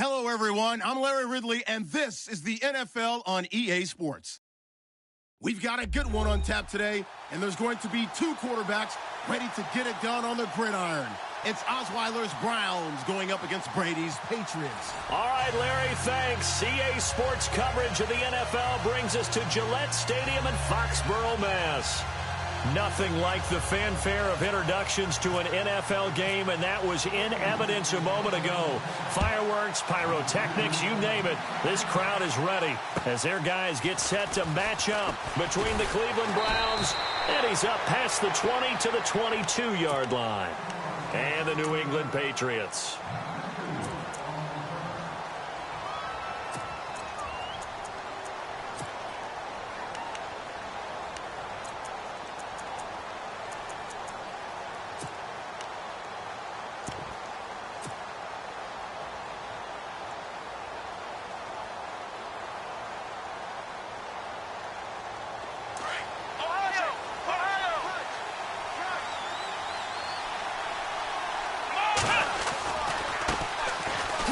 Hello, everyone. I'm Larry Ridley, and this is the NFL on EA Sports. We've got a good one on tap today, and there's going to be two quarterbacks ready to get it done on the gridiron. It's Osweiler's Browns going up against Brady's Patriots. All right, Larry, thanks. EA Sports coverage of the NFL brings us to Gillette Stadium in Foxborough, Mass. Nothing like the fanfare of introductions to an NFL game, and that was in evidence a moment ago. Fireworks, pyrotechnics, you name it. This crowd is ready as their guys get set to match up between the Cleveland Browns, and he's up past the 20 to the 22-yard line. And the New England Patriots.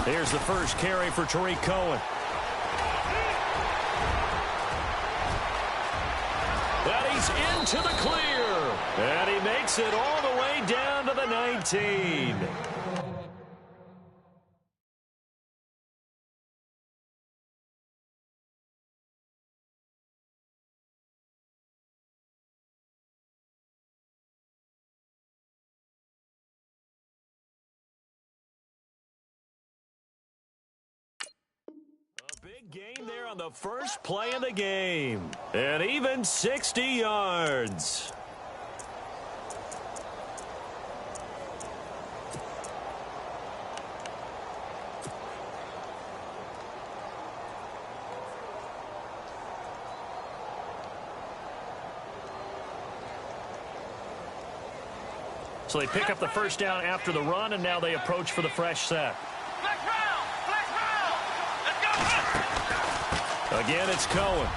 Here's the first carry for Tariq Cohen. And he's into the clear. And he makes it all the way down to the 19. Big gain there on the first play of the game. And even 60 yards. So they pick up the first down after the run, and now they approach for the fresh set. Again, it's Cohen.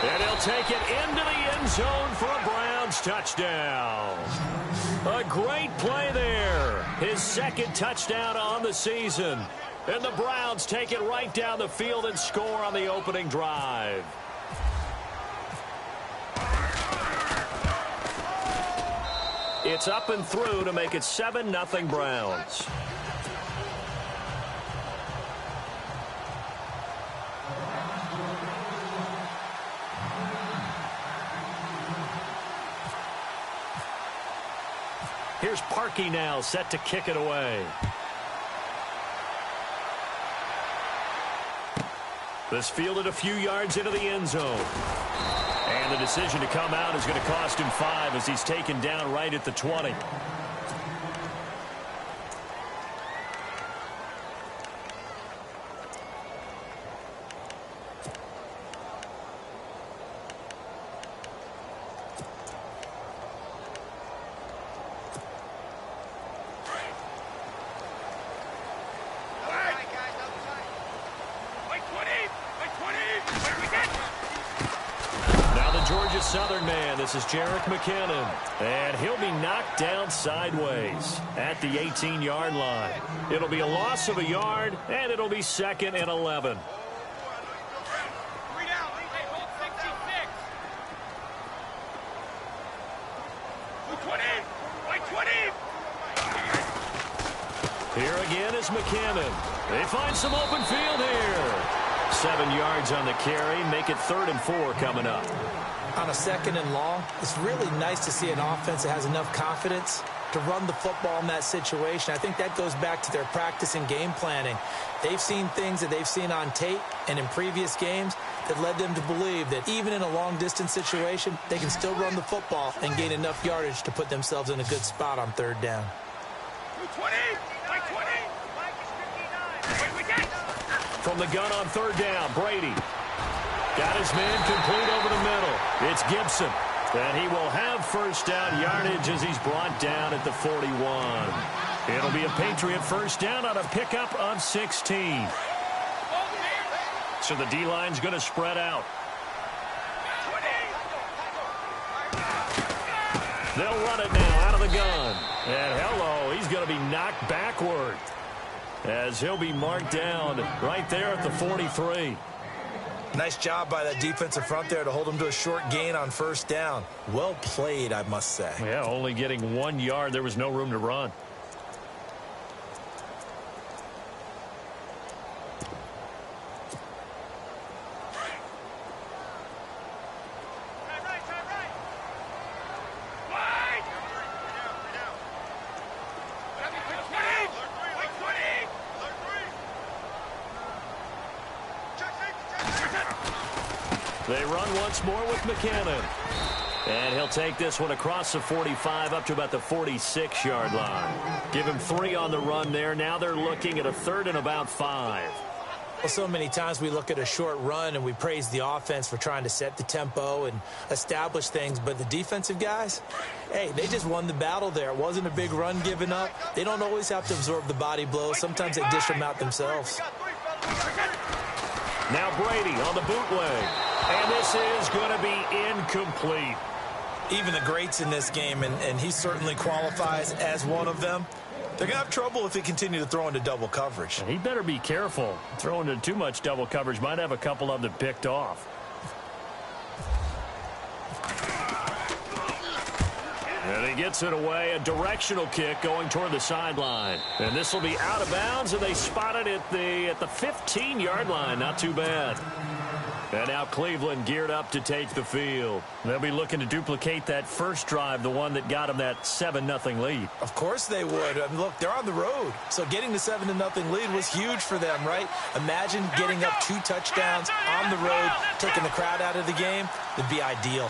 And he'll take it into the end zone for a Browns touchdown. A great play there. His second touchdown on the season. And the Browns take it right down the field and score on the opening drive. It's up and through to make it 7-0 Browns. Here's Parkey now, set to kick it away. This fielded a few yards into the end zone. And the decision to come out is going to cost him 5 as he's taken down right at the 20. Southern man, this is Jerick McKinnon, and he'll be knocked down sideways at the 18-yard line. It'll be a loss of a yard, and it'll be 2nd and 11. Here again is McKinnon. They find some open field here. 7 yards on the carry, make it 3rd and 4 coming up. On a 2nd and long, it's really nice to see an offense that has enough confidence to run the football in that situation. I think that goes back to their practice and game planning. They've seen things that they've seen on tape and in previous games that led them to believe that even in a long-distance situation, they can still run the football and gain enough yardage to put themselves in a good spot on 3rd down. 20! From the gun on 3rd down, Brady. Got his man complete over the middle. It's Gibson. And he will have first down yardage as he's brought down at the 41. It'll be a Patriot first down on a pickup of 16. So the D-line's going to spread out. They'll run it now out of the gun. And hello, he's going to be knocked backward. as he'll be marked down right there at the 43. Nice job by that defensive front there to hold him to a short gain on first down. Well played, I must say. Yeah, only getting 1 yard. There was no room to run. They run once more with McKinnon. And he'll take this one across the 45 up to about the 46-yard line. Give him 3 on the run there. Now they're looking at a 3rd and about 5. Well, so many times we look at a short run and we praise the offense for trying to set the tempo and establish things. But the defensive guys, hey, they just won the battle there. It wasn't a big run given up. They don't always have to absorb the body blows. Sometimes they dish them out themselves. Now Brady on the bootleg. And this is going to be incomplete. Even the greats in this game, and he certainly qualifies as one of them, they're going to have trouble if they continue to throw into double coverage. And he better be careful. Throwing into too much double coverage might have a couple of them picked off. And he gets it away, a directional kick going toward the sideline. And this will be out of bounds, and they spot it at the 15-yard line. Not too bad. And now Cleveland geared up to take the field. They'll be looking to duplicate that first drive, the one that got them that 7-0 lead. Of course they would. I mean, look, they're on the road. So getting the 7-0 lead was huge for them, right? Imagine getting up 2 touchdowns on the road, taking the crowd out of the game. Would be ideal.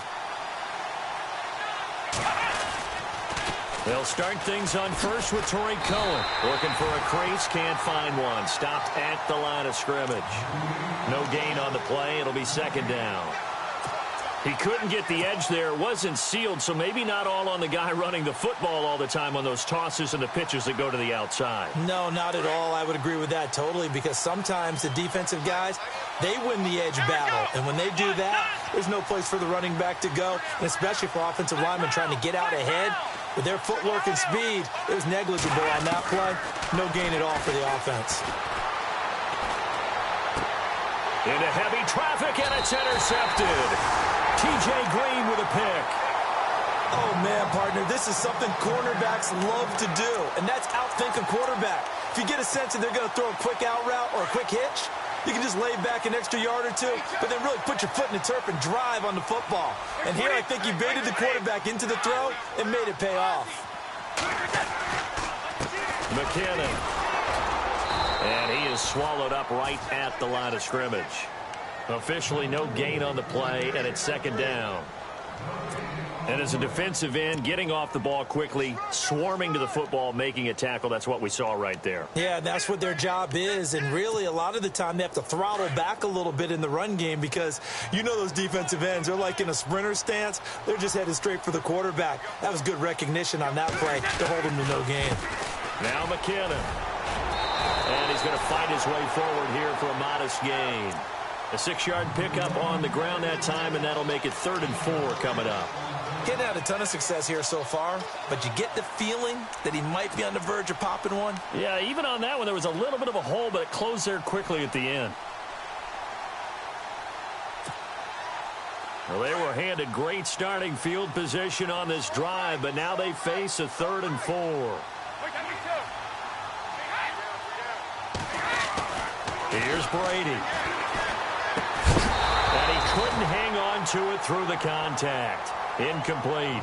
They'll start things on first with Torrey Cohen. Looking for a crease, can't find one. Stopped at the line of scrimmage. No gain on the play. It'll be 2nd down. He couldn't get the edge there. It wasn't sealed, so maybe not all on the guy running the football all the time on those tosses and the pitches that go to the outside. No, not at all. I would agree with that totally, because sometimes the defensive guys, they win the edge battle. And when they do that, there's no place for the running back to go, and especially for offensive linemen trying to get out ahead. With their footwork and speed, it was negligible on that play. No gain at all for the offense. Into heavy traffic, and it's intercepted. T.J. Green with a pick. Oh, man, partner, this is something cornerbacks love to do, and that's outthink a quarterback. If you get a sense that they're going to throw a quick out route or a quick hitch, you can just lay back an extra yard or 2, but then really put your foot in the turf and drive on the football. And here I think he baited the quarterback into the throw and made it pay off. McKinnon. And he is swallowed up right at the line of scrimmage. Officially no gain on the play, and it's 2nd down. And as a defensive end, getting off the ball quickly, swarming to the football, making a tackle, that's what we saw right there. Yeah, that's what their job is, and really a lot of the time they have to throttle back a little bit in the run game because you know those defensive ends, they're like in a sprinter stance. They're just headed straight for the quarterback. That was good recognition on that play to hold him to no gain. Now McKinnon. And he's going to fight his way forward here for a modest gain. A 6-yard pickup on the ground that time, and that'll make it 3rd and 4 coming up. Getting had a ton of success here so far, but you get the feeling that he might be on the verge of popping one. Yeah, even on that one, there was a little bit of a hole, but it closed there quickly at the end. Well, they were handed great starting field position on this drive, but now they face a 3rd and 4. Here's Brady. And he couldn't hang on to it through the contact. Incomplete.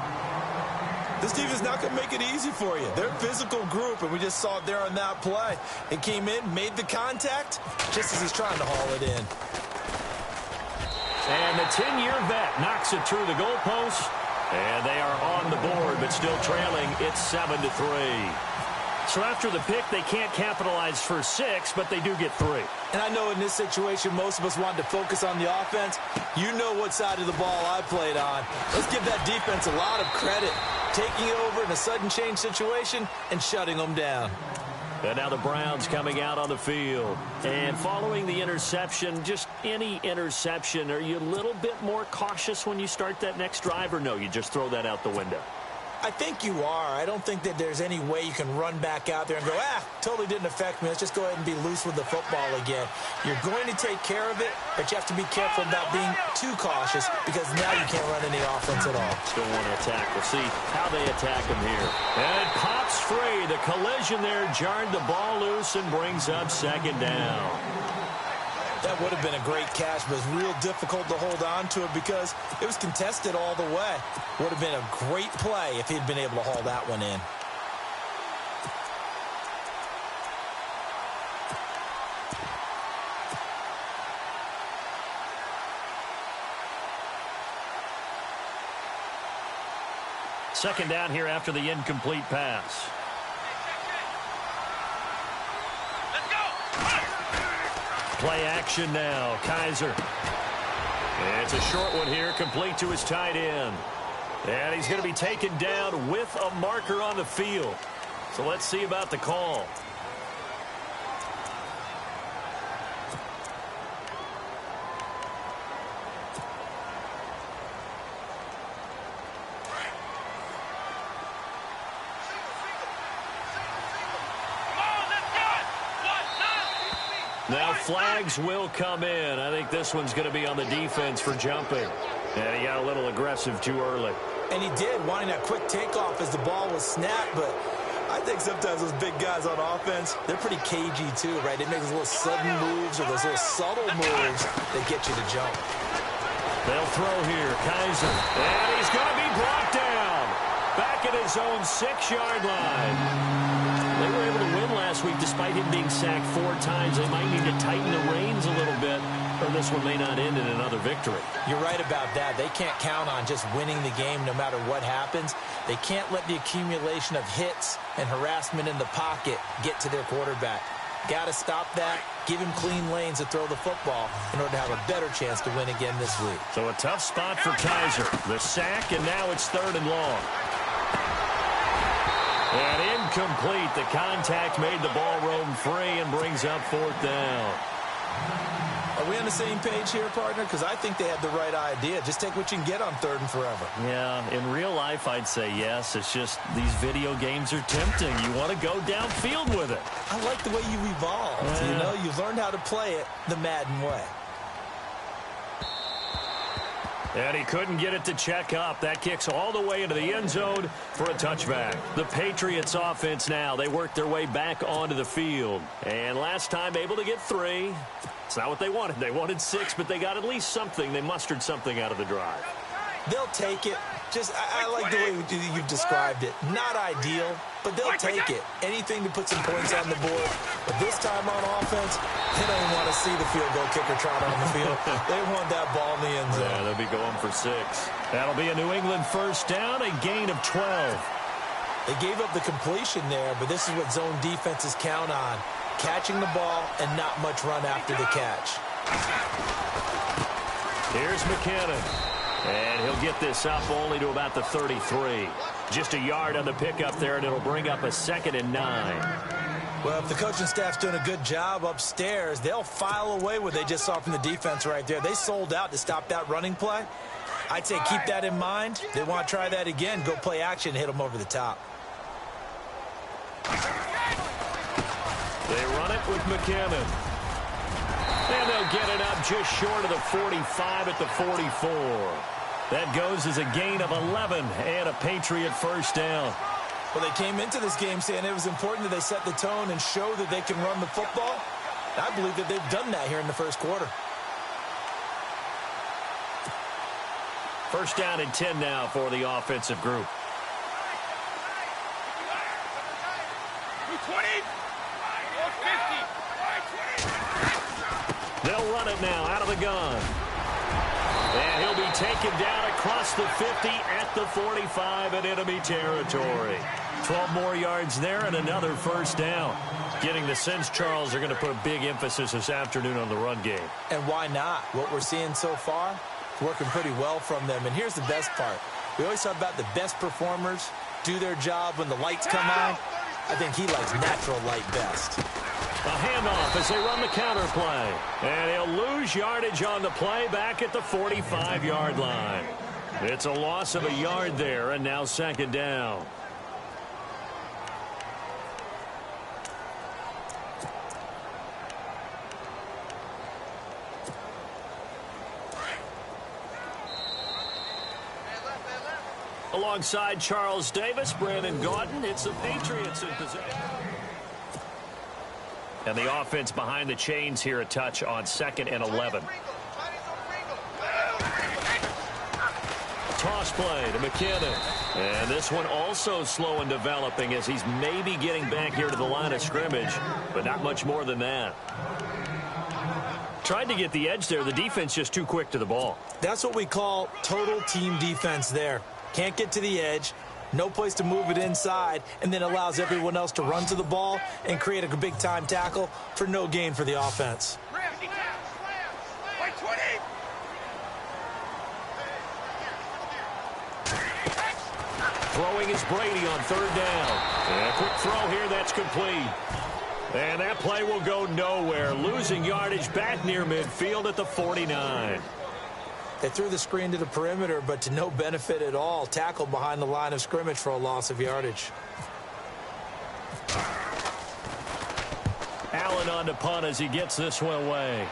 This defense is not going to make it easy for you. They're a physical group, and we just saw it there on that play. It came in, made the contact, just as he's trying to haul it in. And the 10-year vet knocks it through the goalpost. And they are on the board, but still trailing. It's 7-3. So after the pick, they can't capitalize for 6, but they do get 3. And I know in this situation, most of us wanted to focus on the offense. You know what side of the ball I played on. Let's give that defense a lot of credit. Taking it over in a sudden change situation and shutting them down. And now the Browns coming out on the field. And following the interception, just any interception, are you a little bit more cautious when you start that next drive, or no, you just throw that out the window? I think you are. I don't think that there's any way you can run back out there and go, totally didn't affect me. Let's just go ahead and be loose with the football again. You're going to take care of it, but you have to be careful about being too cautious because now you can't run any offense at all. Still want to attack. We'll see how they attack him here. And it pops free. The collision there jarred the ball loose and brings up second down. That would have been a great catch, but it was real difficult to hold on to it because it was contested all the way. Would have been a great play if he'd been able to haul that one in. Second down here after the incomplete pass. Play action now. Kaiser. It's a short one here, complete to his tight end. And he's going to be taken down with a marker on the field. So let's see about the call. Now flags will come in. I think this one's going to be on the defense for jumping. And he got a little aggressive too early. And he did, wanting that quick takeoff as the ball was snapped. But I think sometimes those big guys on offense, they're pretty cagey too, right? They make those little sudden moves or those little subtle moves that get you to jump. They'll throw here. Kaiser. And he's going to be brought down. Back at his own 6-yard line. They were able to win last week despite him being sacked 4 times. They might need to tighten the reins a little bit, or this one may not end in another victory. You're right about that. They can't count on just winning the game no matter what happens. They can't let the accumulation of hits and harassment in the pocket get to their quarterback. Got to stop that. Give him clean lanes to throw the football in order to have a better chance to win again this week. So a tough spot for Kaiser. The sack, and now it's 3rd and long. And incomplete. The contact made the ball roam free and brings up 4th down. Are we on the same page here, partner? Because I think they had the right idea. Just take what you can get on 3rd and forever. Yeah, in real life, I'd say yes. It's just these video games are tempting. You want to go downfield with it. I like the way you evolved. Yeah. You know, you've learned how to play it the Madden way. And he couldn't get it to check up. That kicks all the way into the end zone for a touchback. The Patriots offense now. They worked their way back onto the field. And last time able to get 3. It's not what they wanted. They wanted 6, but they got at least something. They mustered something out of the drive. They'll take it. I like the way you've described it. Not ideal, but they'll take it. Anything to put some points on the board. But this time on offense, they don't want to see the field goal kicker trot on the field. They want that ball in the end zone. Yeah, they'll be going for 6. That'll be a New England first down, a gain of 12. They gave up the completion there, but this is what zone defenses count on. Catching the ball and not much run after the catch. Here's McKinnon. And he'll get this up only to about the 33. Just a yard on the pickup there, and it'll bring up a 2nd and 9. Well, if the coaching staff's doing a good job upstairs, they'll file away what they just saw from the defense right there. They sold out to stop that running play. I'd say keep that in mind. They want to try that again. Go play action, hit them over the top. They run it with McKinnon. And they'll get it up just short of the 45 at the 44. That goes as a gain of 11 and a Patriot first down. Well, they came into this game saying it was important that they set the tone and show that they can run the football. I believe that they've done that here in the first quarter. First down and 10 now for the offensive group. 20. They'll run it now out of the gun. And he'll be taken down across the 50 at the 45 in enemy territory. 12 more yards there and another first down. Getting the sense, Charles, are going to put a big emphasis this afternoon on the run game. And why not? What we're seeing so far, working pretty well from them. And here's the best part. We always talk about the best performers do their job when the lights come on. I think he likes natural light best. A handoff as they run the counter play. And he'll lose yardage on the play back at the 45-yard line. It's a loss of a yard there, and now second down. Alongside Charles Davis, Brandon Gaudin, it's the Patriots in possession. And the offense behind the chains here, a touch on 2nd and 11. Toss play to McKinnon. And this one also slow in developing as he's maybe getting back here to the line of scrimmage, but not much more than that. Tried to get the edge there. The defense just too quick to the ball. That's what we call total team defense there. Can't get to the edge, no place to move it inside, and then allows everyone else to run to the ball and create a big-time tackle for no gain for the offense. Throwing is Brady on 3rd down. And a quick throw here, that's complete. And that play will go nowhere. Losing yardage back near midfield at the 49. They threw the screen to the perimeter, but to no benefit at all. Tackled behind the line of scrimmage for a loss of yardage. Allen on to punt as he gets this one away.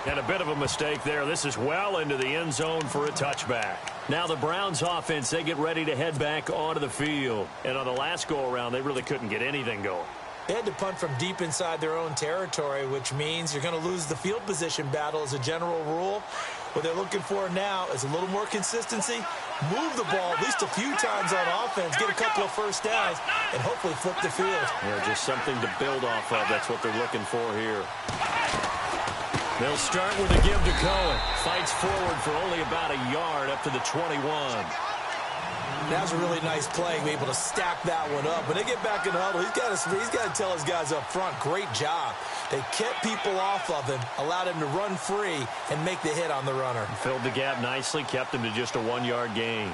And a bit of a mistake there. This is well into the end zone for a touchback. Now the Browns offense, they get ready to head back onto the field. And on the last go-around, they really couldn't get anything going. They had to punt from deep inside their own territory, which means you're going to lose the field position battle as a general rule. What they're looking for now is a little more consistency, move the ball at least a few times on offense, get a couple of first downs, and hopefully flip the field. Yeah, just something to build off of. That's what they're looking for here. They'll start with a give to Cohen. Fights forward for only about a yard up to the 21. That was a really nice play, be able to stack that one up. When they get back in the huddle, he's got to tell his guys up front, great job. They kept people off of him, allowed him to run free, and make the hit on the runner. Filled the gap nicely, kept him to just a 1-yard gain.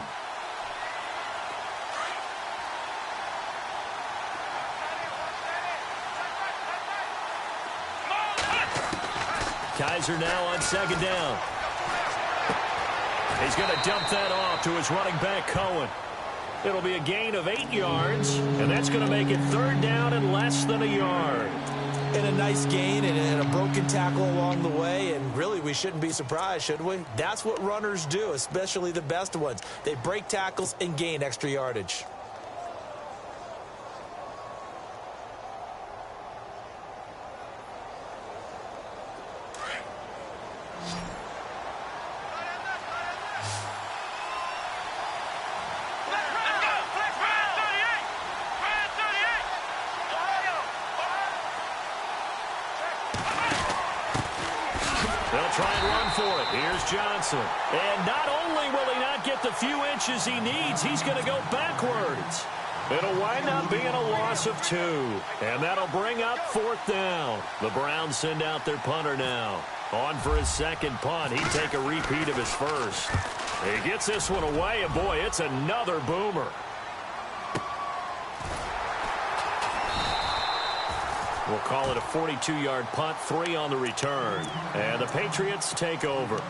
Kaiser now on 2nd down. He's going to dump that off to his running back, Cohen. It'll be a gain of 8 yards, and that's going to make it 3rd down and less than a yard. And a nice gain and a broken tackle along the way, and really we shouldn't be surprised, should we? That's what runners do, especially the best ones. They break tackles and gain extra yardage. Try and run for it. Here's Johnson. And not only will he not get the few inches he needs, he's going to go backwards. It'll wind up being a loss of 2. And that'll bring up 4th down. The Browns send out their punter now. On for his 2nd punt. He'd take a repeat of his first. He gets this one away, and boy, it's another boomer. We'll call it a 42-yard punt, 3 on the return. And the Patriots take over.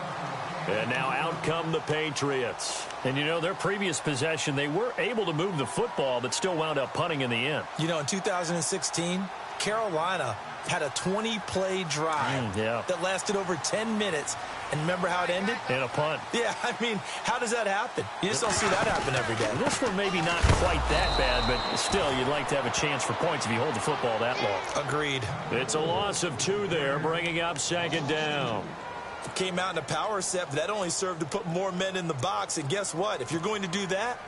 And now out come the Patriots. And, you know, their previous possession, they were able to move the football, but still wound up punting in the end. You know, in 2016, Carolina had a 20-play drive that lasted over 10 minutes. And remember how it ended? In a punt. Yeah, I mean, how does that happen? You just don't see that happen every day. This one maybe not quite that bad, but still, you'd like to have a chance for points if you hold the football that long. Agreed. It's a loss of 2 there, bringing up 2nd down. Came out in a power set, but that only served to put more men in the box. And guess what? If you're going to do that,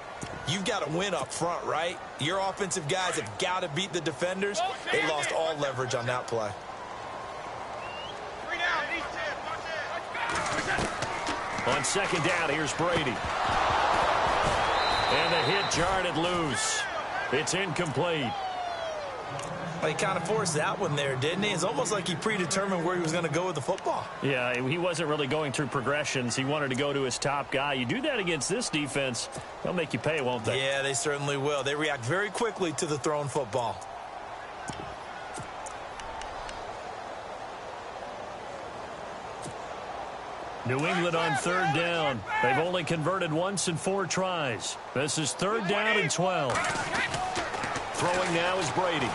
you've got to win up front, right? Your offensive guys have got to beat the defenders. They lost all leverage on that play. On 2nd down, here's Brady. And the hit jarred it loose. It's incomplete. Well, he kind of forced that one there, didn't he? It's almost like he predetermined where he was going to go with the football. Yeah, he wasn't really going through progressions. He wanted to go to his top guy. You do that against this defense, they'll make you pay, won't they? Yeah, they certainly will. They react very quickly to the thrown football. New England on third down. They've only converted once in 4 tries. This is third down and 12. Throwing now is Brady.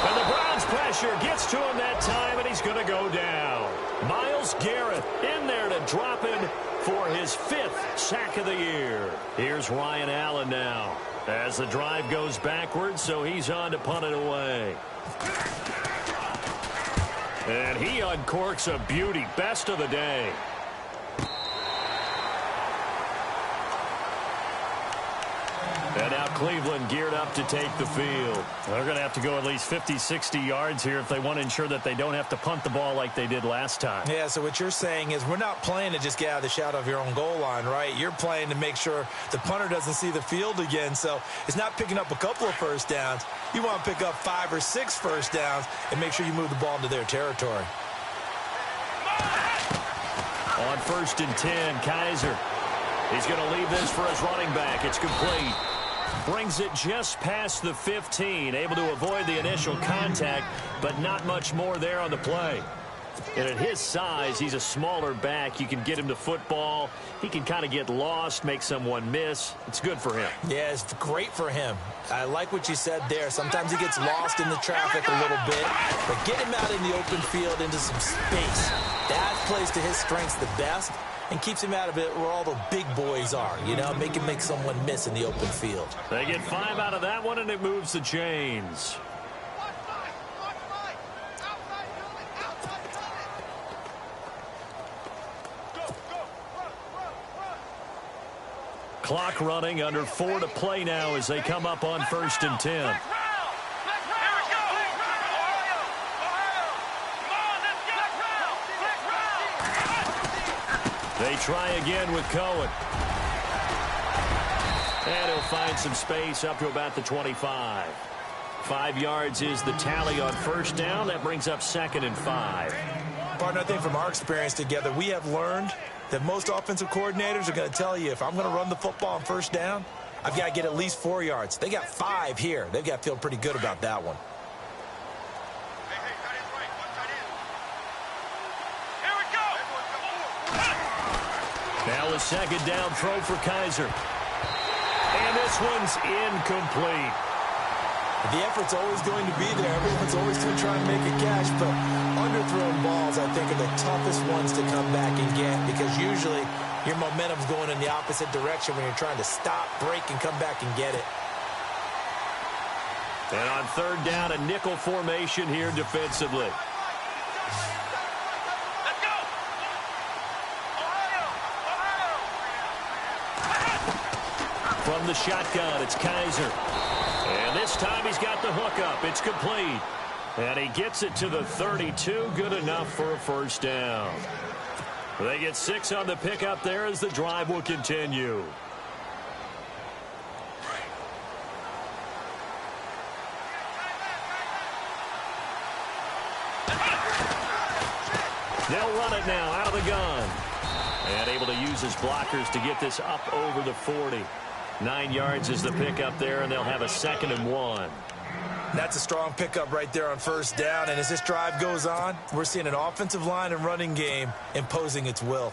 And the Browns pressure gets to him that time, and he's going to go down. Myles Garrett in there to drop him for his 5th sack of the year. Here's Ryan Allen now as the drive goes backwards, so he's on to punt it away. And he uncorks a beauty. Best of the day. And now Cleveland geared up to take the field. They're going to have to go at least 50, 60 yards here if they want to ensure that they don't have to punt the ball like they did last time. Yeah, so what you're saying is we're not playing to just get out of the shadow of your own goal line, right? You're playing to make sure the punter doesn't see the field again. So it's not picking up a couple of first downs. You want to pick up 5 or 6 first downs and make sure you move the ball into their territory. On 1st and 10, Kaiser. He's going to leave this for his running back. It's complete. Brings it just past the 15, able to avoid the initial contact, but not much more there on the play. And at his size, he's a smaller back. You can get him to football. He can kind of get lost, make someone miss. It's good for him. Yeah, it's great for him. I like what you said there. Sometimes he gets lost in the traffic a little bit, but get him out in the open field into some space. That plays to his strengths the best and keeps him out of it where all the big boys are, you know, make him make someone miss in the open field. They get 5 out of that one, and it moves the chains. Clock running, under 4 to play now as they come up on 1st and 10. They try again with Cohen. And he'll find some space up to about the 25. 5 yards is the tally on 1st down. That brings up 2nd and 5. Partner, I think from our experience together, we have learned that most offensive coordinators are going to tell you, if I'm going to run the football on 1st down, I've got to get at least 4 yards. They got 5 here. They've got to feel pretty good about that one. Now a 2nd down throw for Kaiser. And this one's incomplete. The effort's always going to be there. Everyone's always going to try and make a catch, but underthrown balls, I think, are the toughest ones to come back and get because usually your momentum's going in the opposite direction when you're trying to stop, break, and come back and get it. And on 3rd down, a nickel formation here defensively. From the shotgun, it's Kaiser. And this time he's got the hook up. It's complete. And he gets it to the 32. Good enough for a 1st down. They get 6 on the pickup there as the drive will continue. They'll run it now out of the gun. And able to use his blockers to get this up over the 40. 9 yards is the pickup there, and they'll have a 2nd and 1. That's a strong pickup right there on 1st down. And as this drive goes on, we're seeing an offensive line and running game imposing its will.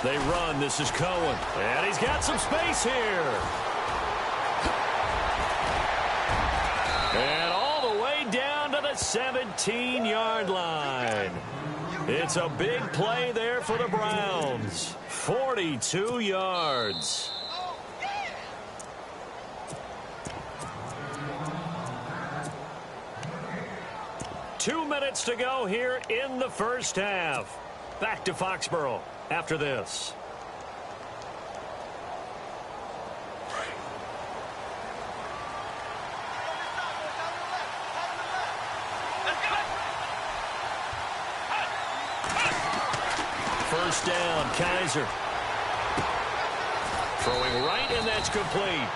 They run. This is Cohen. And he's got some space here. And all the way down to the 17-yard line. It's a big play there for the Browns. 42 yards. Two minutes to go here in the 1st half. Back to Foxborough after this. First down, Kaiser. Throwing right, and that's complete.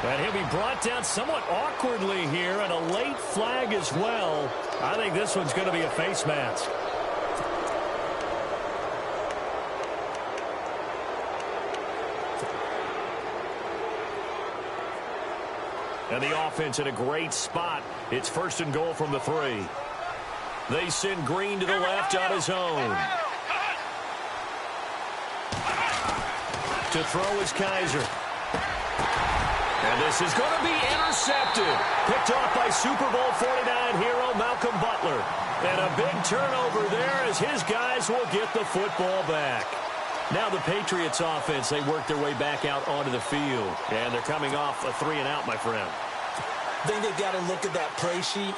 And he'll be brought down somewhat awkwardly here, and a late flag as well. I think this one's going to be a face mask. And the offense in a great spot. It's first and goal from the 3. They send Green to the left on his own. To throw is Kizer. And this is going to be intercepted. Picked off by Super Bowl 49 hero Malcolm Butler. And a big turnover there as his guys will get the football back. Now the Patriots offense, they work their way back out onto the field. And they're coming off a 3-and-out, my friend. I think they've got to look at that play sheet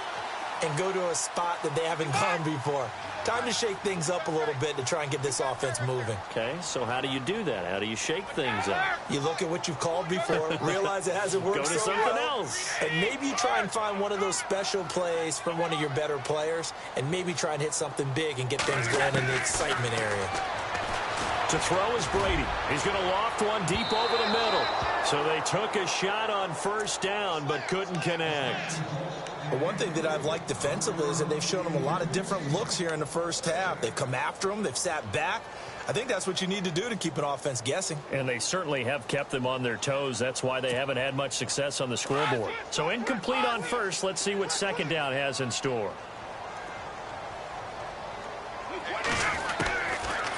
and go to a spot that they haven't gone before. Time to shake things up a little bit to try and get this offense moving. Okay, so how do you do that? How do you shake things up? You look at what you've called before, realize it hasn't worked so well. Go to something else. And maybe you try and find one of those special plays from one of your better players, and maybe try and hit something big and get things going in the excitement area. To throw is Brady. He's going to loft one deep over the middle. So they took a shot on first down, but couldn't connect. But one thing that I've liked defensively is that they've shown them a lot of different looks here in the first half. They've come after them. They've sat back. I think that's what you need to do to keep an offense guessing. And they certainly have kept them on their toes. That's why they haven't had much success on the scoreboard. So incomplete on first. Let's see what second down has in store.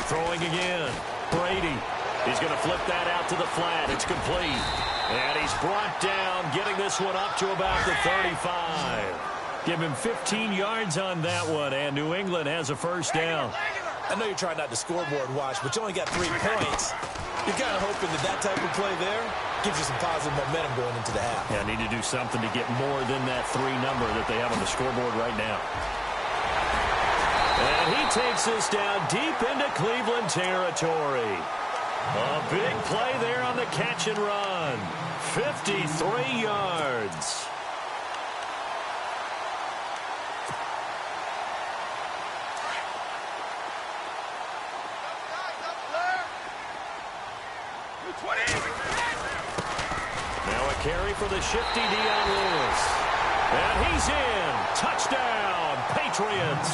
Throwing again. Brady. He's going to flip that out to the flat. It's complete. And he's brought down, getting this one up to about the 35. Give him 15 yards on that one, and New England has a first down. I know you're trying not to scoreboard watch, but you only got 3 points. You're kind of hoping that that type of play there gives you some positive momentum going into the half. Yeah, need to do something to get more than that 3 number that they have on the scoreboard right now. And he takes this down deep into Cleveland territory. A big play there on the catch and run. 53 yards. Now a carry for the shifty Dion Lewis. And he's in. Touchdown, Patriots.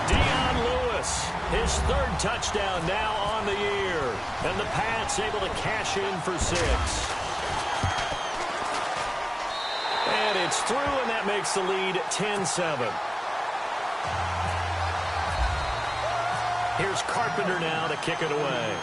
Dion Lewis, his 3rd touchdown now on the year. And the Pats able to cash in for 6. And it's through, and that makes the lead 10-7. Here's Carpenter now to kick it away.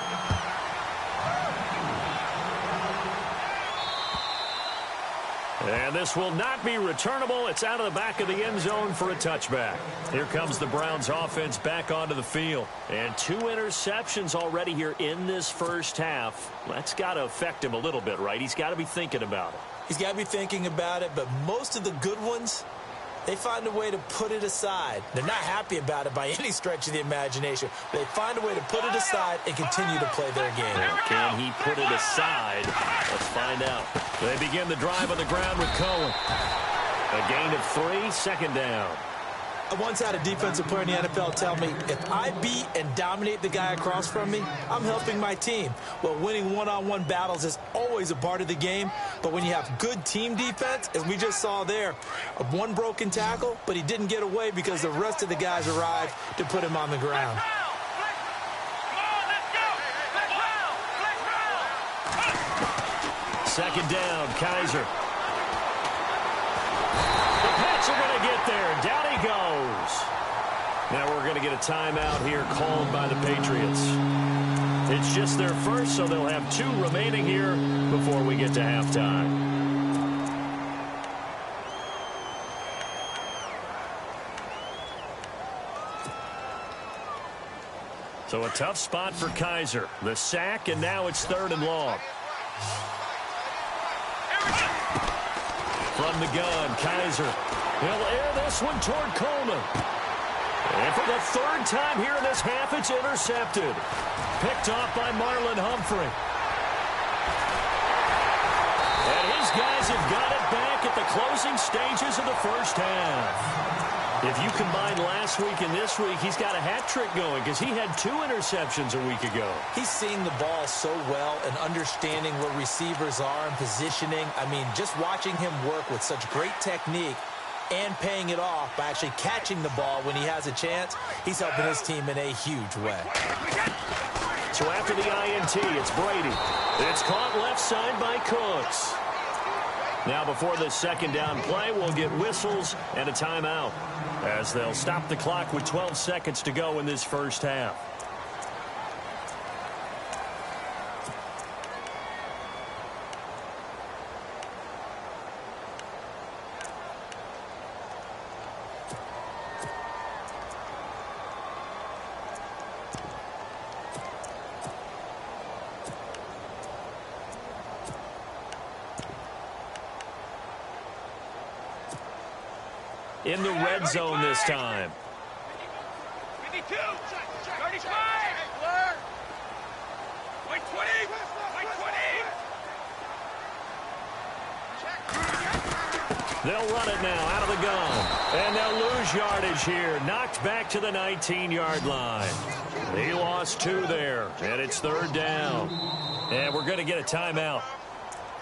And this will not be returnable. It's out of the back of the end zone for a touchback. Here comes the Browns offense back onto the field. And 2 interceptions already here in this first half. That's got to affect him a little bit, right? He's got to be thinking about it. He's got to be thinking about it, but most of the good ones, they find a way to put it aside. They're not happy about it by any stretch of the imagination. They find a way to put it aside and continue to play their game. Can he put it aside? Let's find out. They begin the drive on the ground with Cohen. A gain of 3, second down. I once had a defensive player in the NFL tell me, if I beat and dominate the guy across from me, I'm helping my team. Well, winning one-on-one battles is always a part of the game, but when you have good team defense, as we just saw there, one broken tackle, but he didn't get away because the rest of the guys arrived to put him on the ground. Second down, Kizer. The Pats are going to get there. Down he goes. Now we're going to get a timeout here called by the Patriots. It's just their first, so they'll have 2 remaining here before we get to halftime. So a tough spot for Kizer. The sack, and now it's 3rd and long. From the gun, Kizer. He'll air this one toward Coleman. And for the 3rd time here in this half, it's intercepted. Picked off by Marlon Humphrey. And his guys have got it back at the closing stages of the first half. If you combine last week and this week, he's got a hat trick going because he had 2 interceptions a week ago. He's seeing the ball so well and understanding where receivers are and positioning. I mean, just watching him work with such great technique and paying it off by actually catching the ball when he has a chance, he's helping his team in a huge way. So after the INT, it's Brady. It's caught left side by Cooks. Now before this second down play, we'll get whistles and a timeout as they'll stop the clock with 12 seconds to go in this first half. In the red zone this time. 52, 35, 20, 20. They'll run it now out of the gun. And they'll lose yardage here. Knocked back to the 19-yard line. He lost 2 there. And it's third down. And we're going to get a timeout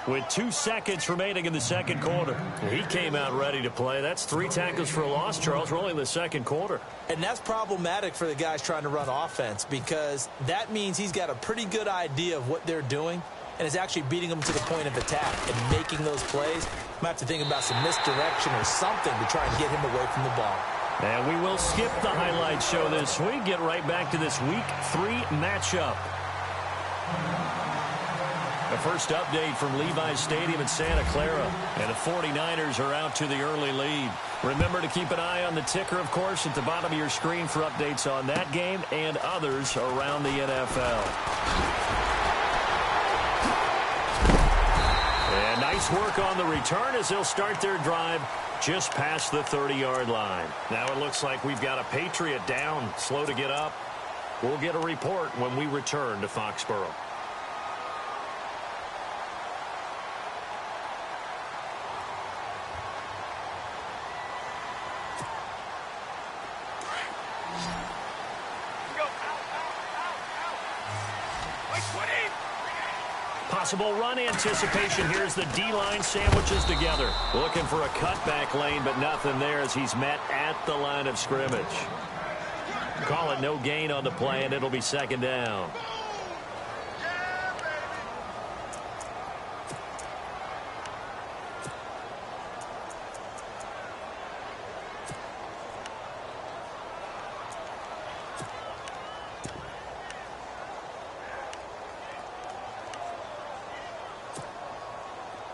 with 2 seconds remaining in the second quarter. He came out ready to play. That's 3 tackles for a loss, Charles. We're only in the second quarter. And that's problematic for the guys trying to run offense because that means he's got a pretty good idea of what they're doing and is actually beating them to the point of attack and making those plays. Might have to think about some misdirection or something to try and get him away from the ball. And we will skip the highlight show this week. Get right back to this Week 3 matchup. The first update from Levi's Stadium in Santa Clara. And the 49ers are out to the early lead. Remember to keep an eye on the ticker, of course, at the bottom of your screen for updates on that game and others around the NFL. And nice work on the return as they'll start their drive just past the 30-yard line. Now it looks like we've got a Patriot down, slow to get up. We'll get a report when we return to Foxborough. Possible run anticipation. Here's the D-line sandwiches together. Looking for a cutback lane, but nothing there as he's met at the line of scrimmage. Call it no gain on the play, and it'll be second down.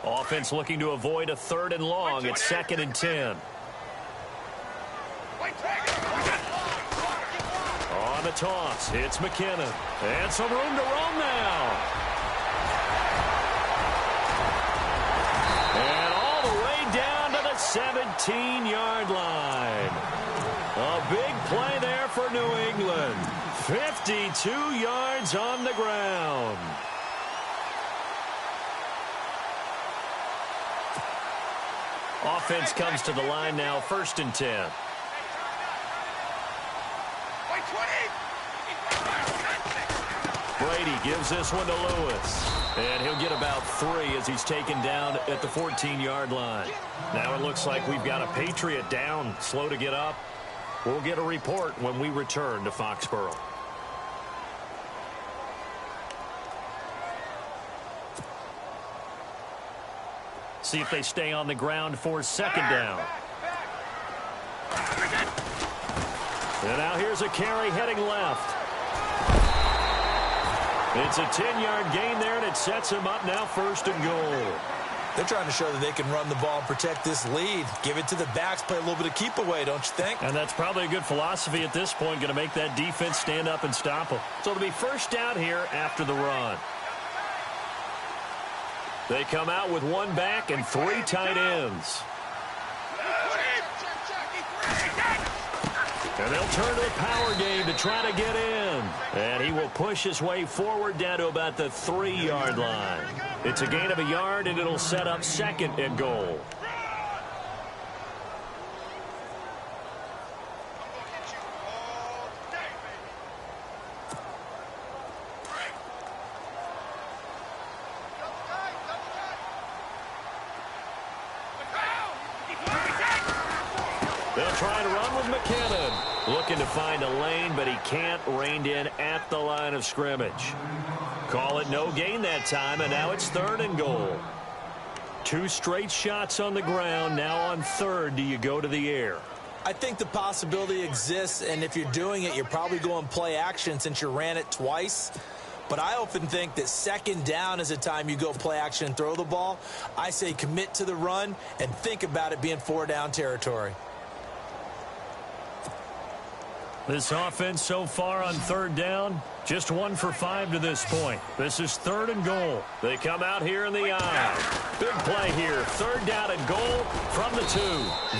Offense looking to avoid a 3rd and long. It's 2nd and 10. On the toss, it's McKinnon. And some room to roam now. And all the way down to the 17-yard line. A big play there for New England. 52 yards on the ground. Offense comes to the line now, 1st and 10. Brady gives this one to Lewis. And he'll get about 3 as he's taken down at the 14-yard line. Now it looks like we've got a Patriot down, slow to get up. We'll get a report when we return to Foxborough. See if they stay on the ground for 2nd down. And now here's a carry heading left. It's a 10-yard gain there, and it sets him up now 1st and goal. They're trying to show that they can run the ball and protect this lead. Give it to the backs, play a little bit of keep away, don't you think? And that's probably a good philosophy at this point, going to make that defense stand up and stop them. So it'll be 1st down here after the run. They come out with 1 back and 3 tight ends. And they'll turn to the power game to try to get in. And he will push his way forward down to about the 3-yard line. It's a gain of a yard, and it'll set up 2nd and goal. They'll try to run with McKinnon. Looking to find a lane, but he can't. Reined in at the line of scrimmage. Call it no gain that time, and now it's 3rd and goal. 2 straight shots on the ground. Now on third, do you go to the air? I think the possibility exists, and if you're doing it, you're probably going play action since you ran it twice. But I often think that second down is a time you go play action and throw the ball. I say commit to the run and think about it being 4-down territory. This offense so far on third down, just 1 for 5 to this point. This is 3rd and goal. They come out here in the I. Big play here. 3rd down and goal from the 2.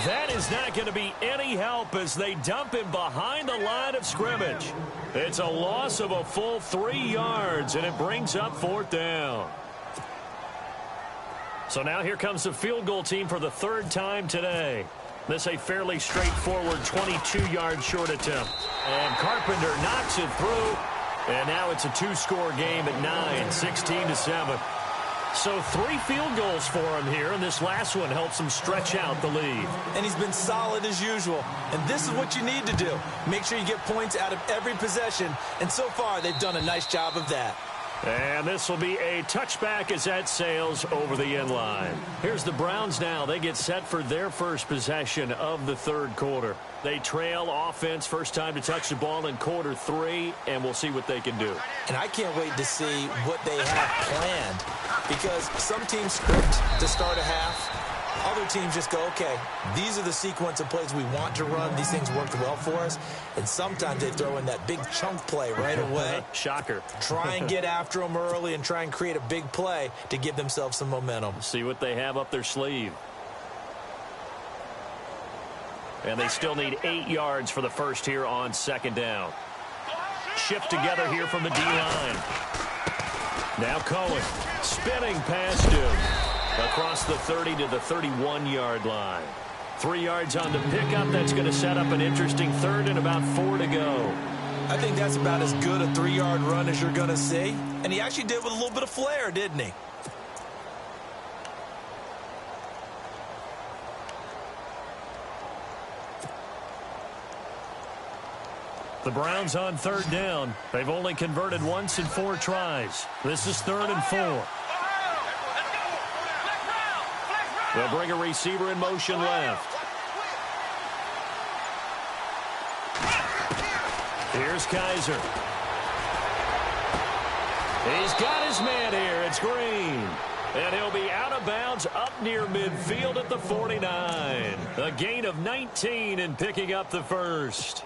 That is not going to be any help as they dump him behind the line of scrimmage. It's a loss of a full 3 yards, and it brings up 4th down. So now here comes the field goal team for the 3rd time today. This a fairly straightforward 22-yard short attempt. And Carpenter knocks it through. And now it's a 2-score game at 9, 16-7. So 3 field goals for him here, and this last one helps him stretch out the lead. And he's been solid as usual. And this is what you need to do. Make sure you get points out of every possession. And so far, they've done a nice job of that. And this will be a touchback as that sails over the end line. Here's the Browns now. They get set for their first possession of the 3rd quarter. They trail offense, first time to touch the ball in quarter 3, and we'll see what they can do. And I can't wait to see what they have planned, because some teams script to start a half. Other teams just go, okay, these are the sequence of plays we want to run. These things worked well for us. And sometimes they throw in that big chunk play right away. Shocker. Try and get after them early and try and create a big play to give themselves some momentum. See what they have up their sleeve. And they still need 8 yards for the first here on 2nd down. Shift together here from the D-line. Now Cohen spinning past him. Across the 30 to the 31-yard line. 3 yards on the pickup. That's going to set up an interesting 3rd and about 4 to go. I think that's about as good a 3-yard run as you're going to see. And he actually did with a little bit of flair, didn't he? The Browns on 3rd down. They've only converted once in 4 tries. This is 3rd and 4. They'll bring a receiver in motion left. Here's Kaiser. He's got his man here. It's Green. And he'll be out of bounds up near midfield at the 49. A gain of 19 in picking up the first.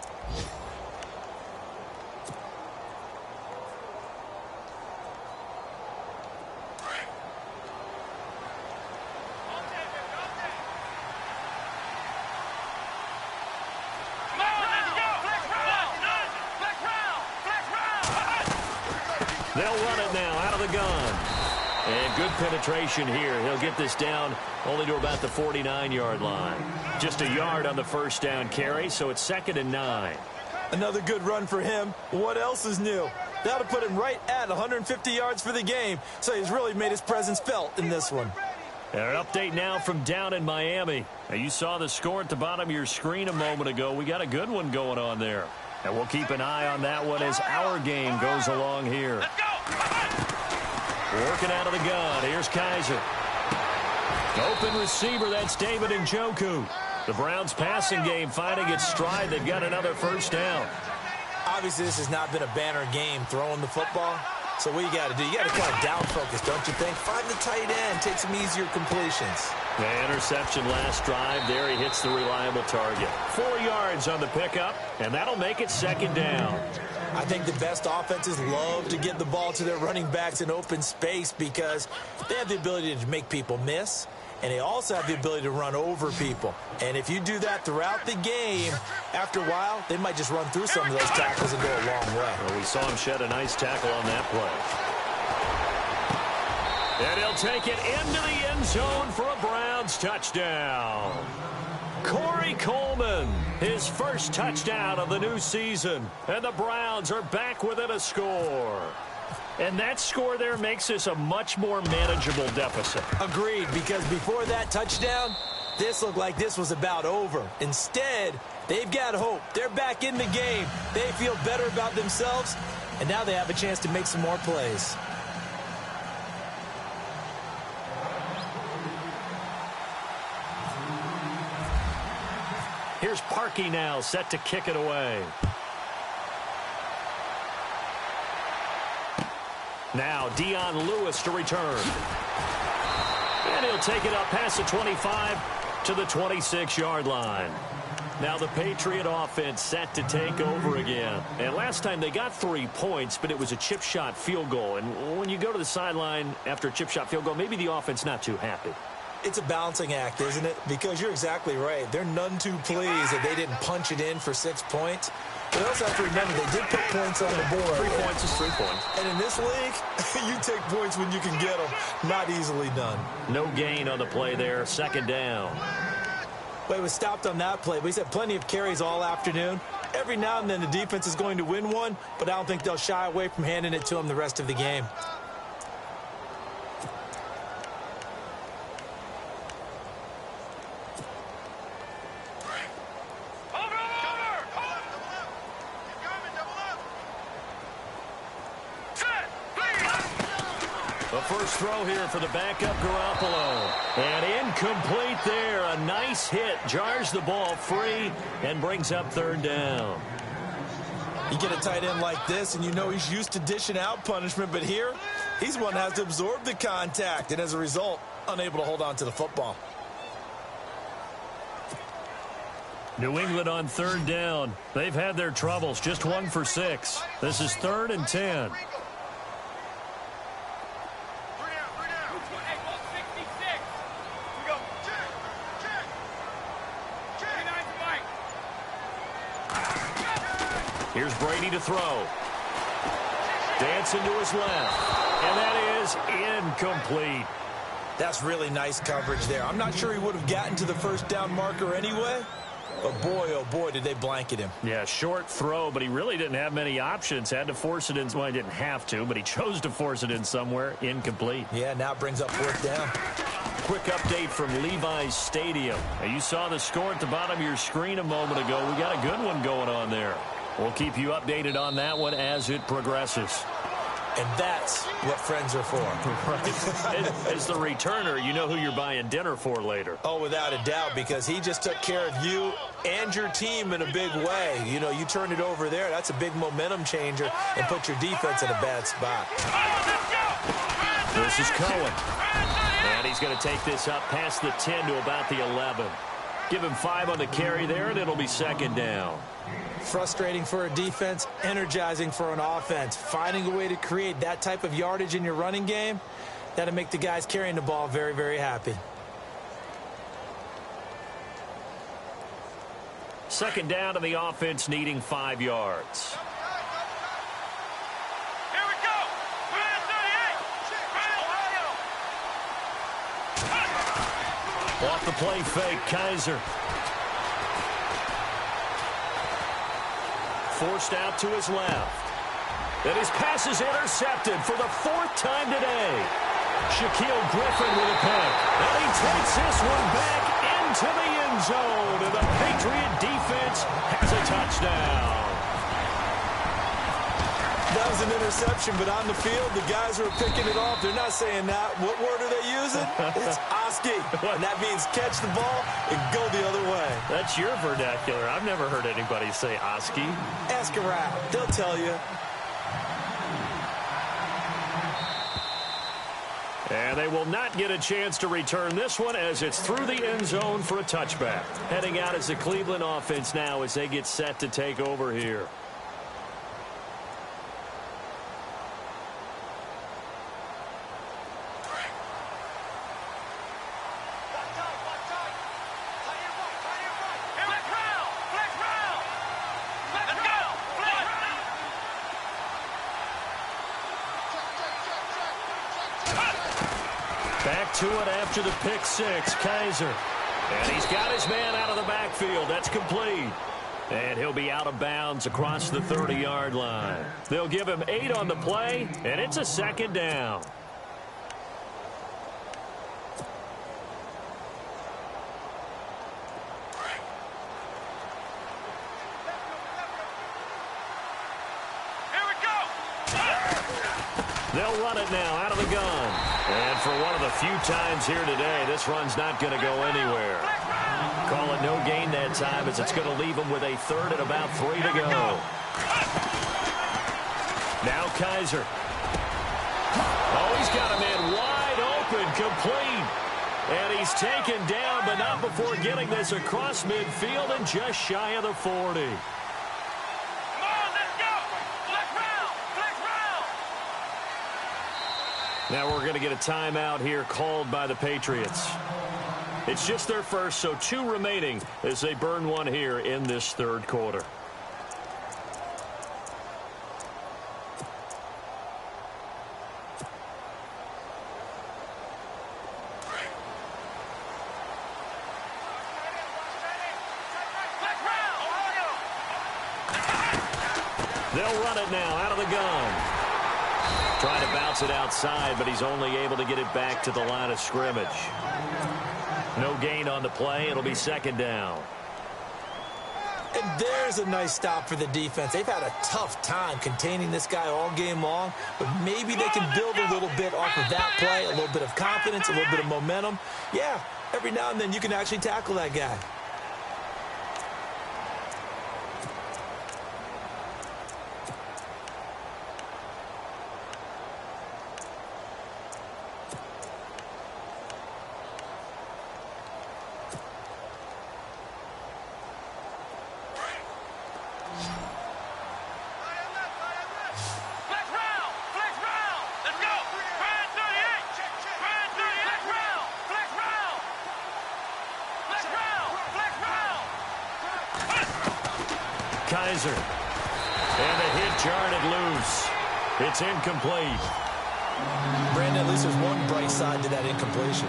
They'll run it now out of the gun. And good penetration here. He'll get this down only to about the 49-yard line. Just a yard on the first down carry, so it's 2nd and 9. Another good run for him. What else is new? That'll put him right at 150 yards for the game, so he's really made his presence felt in this one. And an update now from down in Miami. Now, you saw the score at the bottom of your screen a moment ago. We got a good one going on there. And we'll keep an eye on that one as our game goes along here. Working out of the gun. Here's Kaiser. Open receiver. That's David Njoku. The Browns passing game finding its stride. They've got another first down. Obviously, this has not been a banner game throwing the football. So what you got to do, you got to kind of down focus, don't you think? Find the tight end. Take some easier completions. The interception last drive. There he hits the reliable target. 4 yards on the pickup, and that'll make it 2nd down. I think the best offenses love to get the ball to their running backs in open space because they have the ability to make people miss, and they also have the ability to run over people. And if you do that throughout the game, after a while, they might just run through some of those tackles and go a long way. Well, we saw him shed a nice tackle on that play. And he'll take it into the end zone for a Browns touchdown. Corey Coleman, his first touchdown of the new season. And the Browns are back within a score. And that score there makes this a much more manageable deficit. Agreed, because before that touchdown, this looked like this was about over. Instead, they've got hope. They're back in the game. They feel better about themselves, and now they have a chance to make some more plays. Here's Parkey now, set to kick it away. Now Dion Lewis to return. And he'll take it up past the 25 to the 26-yard line. Now the Patriot offense set to take over again. And last time they got 3 points, but it was a chip shot field goal. And when you go to the sideline after a chip shot field goal, maybe the offense not too happy. It's a balancing act, isn't it? Because you're exactly right. They're none too pleased that they didn't punch it in for 6 points. But they also have to remember they did put points on the board. 3 points is 3 points. And in this league, you take points when you can get them. Not easily done. No gain on the play there. Second down. Well, it was stopped on that play. We've had plenty of carries all afternoon. Every now and then the defense is going to win one, but I don't think they'll shy away from handing it to them the rest of the game. The first throw here for the backup Garoppolo. And incomplete there. A nice hit. Jars the ball free and brings up third down. You get a tight end like this, and you know he's used to dishing out punishment, but here, he's one that has to absorb the contact, and as a result, unable to hold on to the football. New England on third down. They've had their troubles. Just 1 for 6. This is 3rd and 10. Here's Brady to throw. Dancing to his left. And that is incomplete. That's really nice coverage there. I'm not sure he would have gotten to the first down marker anyway. But boy, oh boy, did they blanket him. Yeah, short throw, but he really didn't have many options. Had to force it in. Well, he didn't have to, but he chose to force it in somewhere. Incomplete. Yeah, now it brings up 4th down. Quick update from Levi's Stadium. Now, you saw the score at the bottom of your screen a moment ago. We got a good one going on there. We'll keep you updated on that one as it progresses. And that's what friends are for. Right. As the returner, you know who you're buying dinner for later. Oh, without a doubt, because he just took care of you and your team in a big way. You know, you turn it over there, that's a big momentum changer and put your defense in a bad spot. This is Cohen. And he's going to take this up past the 10 to about the 11. Give him 5 on the carry there, and it'll be second down. Frustrating for a defense, energizing for an offense. Finding a way to create that type of yardage in your running game, that'll make the guys carrying the ball very, very happy. Second down to the offense needing 5 yards. Here we go. Off the play fake, Kaiser. Forced out to his left. And his pass is intercepted for the 4th time today. Shaquille Griffin with a pick. And he takes this one back into the end zone. And the Patriot defense has a touchdown. That was an interception, but on the field, the guys who are picking it off, they're not saying that. What word are they using? It's Oski. And that means catch the ball and go the other way. That's your vernacular. I've never heard anybody say Oski. Ask around. They'll tell you. And they will not get a chance to return this one as it's through the end zone for a touchback. Heading out as the Cleveland offense now as they get set to take over here. Back to it after the pick six, Kaiser. And he's got his man out of the backfield. That's complete. And he'll be out of bounds across the 30-yard line. They'll give him 8 on the play, and it's a second down. They'll run it now out of the gun. And for one of the few times here today, this run's not going to go anywhere. Call it no gain that time as it's going to leave him with a third and about 3 to go. Now Kizer. Oh, he's got a man wide open, complete. And he's taken down, but not before getting this across midfield and just shy of the 40. Now we're going to get a timeout here called by the Patriots. It's just their first, so 2 remaining as they burn one here in this third quarter. They'll run it now out of the gun. Trying to bounce it outside, but he's only able to get it back to the line of scrimmage. No gain on the play. It'll be second down. And there's a nice stop for the defense. They've had a tough time containing this guy all game long, but maybe they can build a little bit off of that play, a little bit of confidence, a little bit of momentum. Yeah, every now and then you can actually tackle that guy. Kizer. And the hit jarred it loose. It's incomplete. Brandon, at least there's one bright side to that incompletion.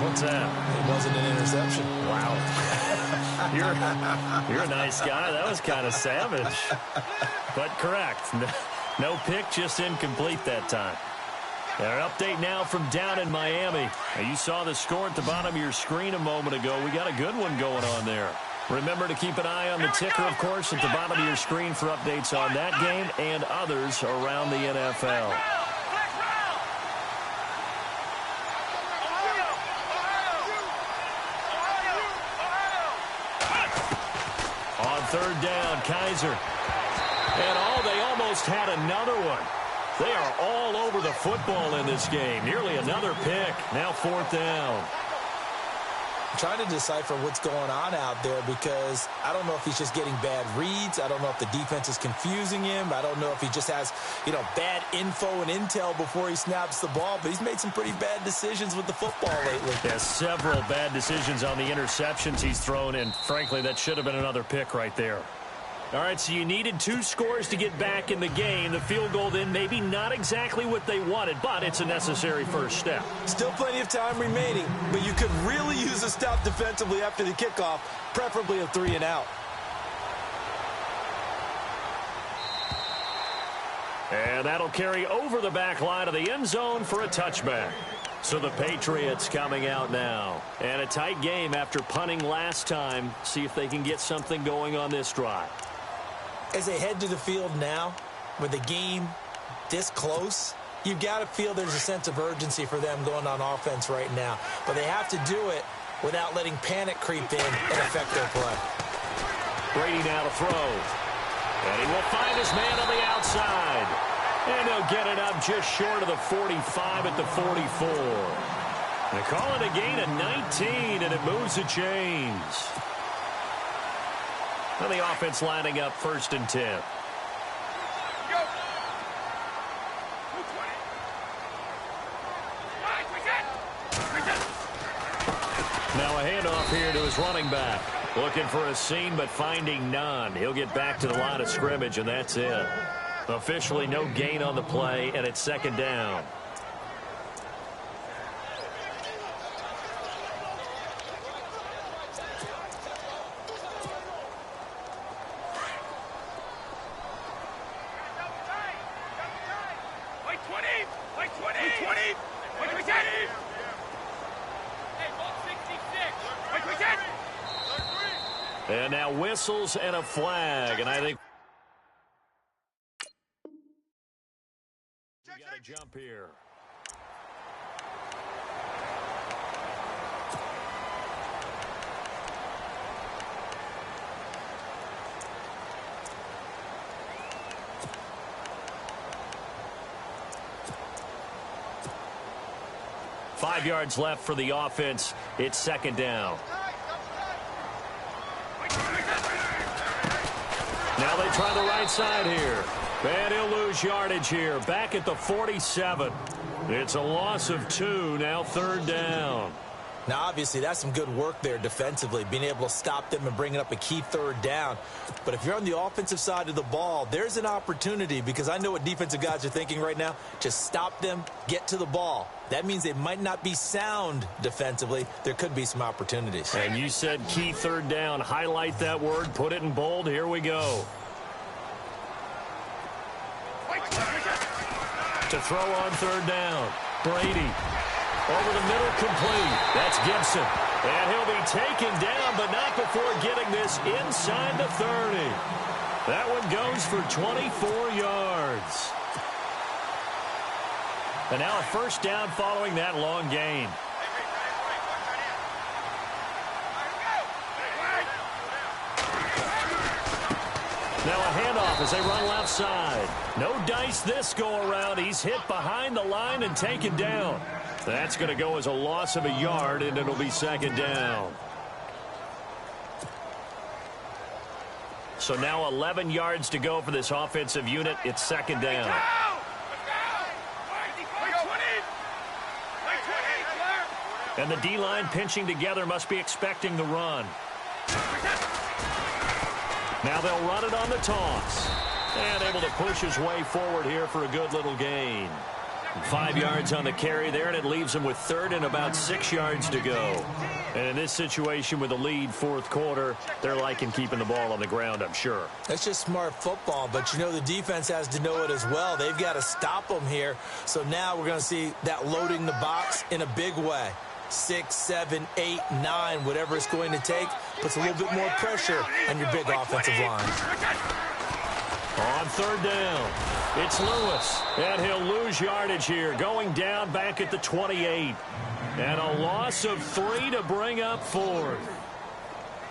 What's that? It wasn't an interception. Wow. You're a nice guy. That was kind of savage. But correct. No pick, just incomplete that time. Our update now from down in Miami. Now, you saw the score at the bottom of your screen a moment ago. We got a good one going on there. Remember to keep an eye on the ticker, of course, at the bottom of your screen for updates on that game and others around the NFL. On third down, Kizer. And they almost had another one. They are all over the football in this game. Nearly another pick. Now fourth down. I'm trying to decipher what's going on out there because I don't know if he's just getting bad reads. I don't know if the defense is confusing him. I don't know if he just has, bad info and intel before he snaps the ball. But he's made some pretty bad decisions with the football lately. Yeah, several bad decisions on the interceptions he's thrown, and frankly, that should have been another pick right there. All right, so you needed 2 scores to get back in the game. The field goal then maybe not exactly what they wanted, but it's a necessary first step. Still plenty of time remaining, but you could really use a stop defensively after the kickoff, preferably a 3-and-out. And that'll carry over the back line of the end zone for a touchback. So the Patriots coming out now. And a tight game after punting last time. See if they can get something going on this drive. As they head to the field now, with the game this close, you've got to feel there's a sense of urgency for them going on offense right now. But they have to do it without letting panic creep in and affect their play. Brady now to throw. And he will find his man on the outside. And he'll get it up just short of the 45 at the 44. They call it a gain of 19, and it moves the chains. And the offense lining up 1st and 10. Now a handoff here to his running back. Looking for a seam, but finding none. He'll get back to the line of scrimmage, and that's it. Officially no gain on the play, and it's second down. And now whistles and a flag, and I think we got a jump here. 5 yards left for the offense. It's second down. Now they try the right side here. And he'll lose yardage here. Back at the 47. It's a loss of 2. Now third down. Now, obviously, that's some good work there defensively, being able to stop them and bringing up a key third down. But if you're on the offensive side of the ball, there's an opportunity, because I know what defensive guys are thinking right now. Just stop them, get to the ball. That means they might not be sound defensively. There could be some opportunities. And you said key third down. Highlight that word. Put it in bold. Here we go. To throw on third down. Brady. Over the middle, complete. That's Gibson. And he'll be taken down, but not before getting this inside the 30. That one goes for 24 yards. And now a first down following that long gain. Now a handoff as they run left side. No dice this go-around. He's hit behind the line and taken down. That's going to go as a loss of a yard, and it'll be second down. So now 11 yards to go for this offensive unit. It's second down. And the D-line pinching together must be expecting the run. Now they'll run it on the toss. And able to push his way forward here for a good little gain. 5 yards on the carry there, and it leaves them with third and about 6 yards to go. And in this situation with a lead fourth quarter, they're liking keeping the ball on the ground, I'm sure. That's just smart football, but you know the defense has to know it as well. They've got to stop them here. So now we're going to see that loading the box in a big way. 6, 7, 8, 9, whatever it's going to take, puts a little bit more pressure on your big offensive line. On third down, it's Lewis, and he'll lose yardage here, going down back at the 28. And a loss of 3 to bring up fourth.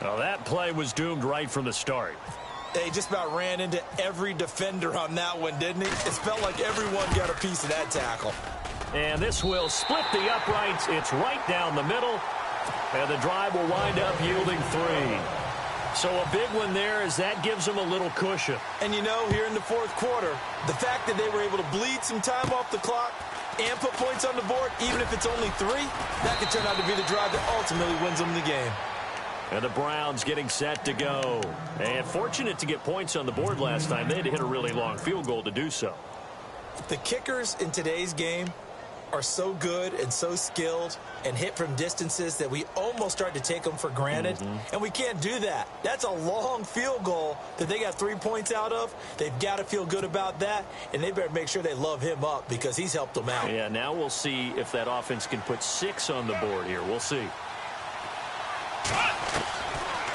Well, that play was doomed right from the start. They just about ran into every defender on that one, didn't he? It felt like everyone got a piece of that tackle. And this will split the uprights. It's right down the middle. And the drive will wind up yielding 3. So a big one there as that gives them a little cushion. And you know, here in the fourth quarter, the fact that they were able to bleed some time off the clock and put points on the board, even if it's only 3, that could turn out to be the drive that ultimately wins them the game. And the Browns getting set to go. And fortunate to get points on the board last time. They had to hit a really long field goal to do so. The kickers in today's game are so good and so skilled and hit from distances that we almost start to take them for granted. And we can't do that. That's a long field goal that they got 3 points out of. They've got to feel good about that, and they better make sure they love him up because he's helped them out. Yeah, now we'll see if that offense can put 6 on the board here. We'll see.